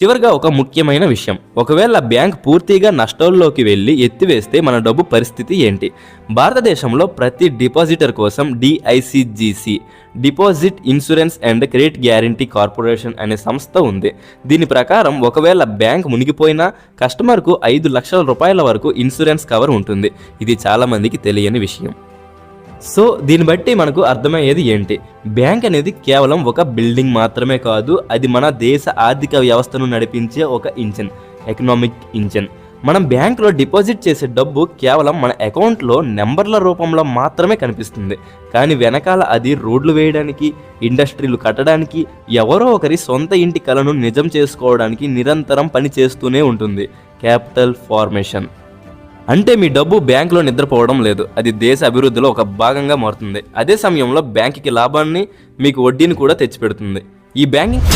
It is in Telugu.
చివరిగా ఒక ముఖ్యమైన విషయం, ఒకవేళ బ్యాంక్ పూర్తిగా నష్టాల్లోకి వెళ్ళి ఎత్తివేస్తే మన డబ్బు పరిస్థితి ఏంటి? భారతదేశంలో ప్రతి డిపాజిటర్ కోసం DICGC, deposit insurance and credit guarantee corporation అనే సంస్థ ఉంది. దీని ప్రకారం ఒకవేళ బ్యాంక్ మునిగిపోయినా కస్టమర్కు 5 లక్షల రూపాయల వరకు ఇన్సూరెన్స్ కవర్ ఉంటుంది. ఇది చాలామందికి తెలియని విషయం. సో దీన్ని బట్టి మనకు అర్థమయ్యేది ఏంటి? బ్యాంక్ అనేది కేవలం ఒక బిల్డింగ్ మాత్రమే కాదు, అది మన దేశ ఆర్థిక వ్యవస్థను నడిపించే ఒక ఇంజిన్, ఎకనామిక్ ఇంజిన్. మనం బ్యాంకులో డిపాజిట్ చేసే డబ్బు కేవలం మన అకౌంట్లో నెంబర్ల రూపంలో మాత్రమే కనిపిస్తుంది, కానీ వెనకాల అది రోడ్లు వేయడానికి, ఇండస్ట్రీలు కట్టడానికి, ఎవరో ఒకరి సొంత ఇంటి కలను నిజం చేసుకోవడానికి నిరంతరం పని చేస్తూనే ఉంటుంది. క్యాపిటల్ ఫార్మేషన్ అంటే మీ డబ్బు బ్యాంకులో నిద్రపోవడం లేదు, అది దేశ అభివృద్ధిలో ఒక భాగంగా మారుతుంది. అదే సమయంలో బ్యాంకుకి లాభాన్ని, మీకు వడ్డీని కూడా తెచ్చిపెడుతుంది. ఈ బ్యాంకింగ్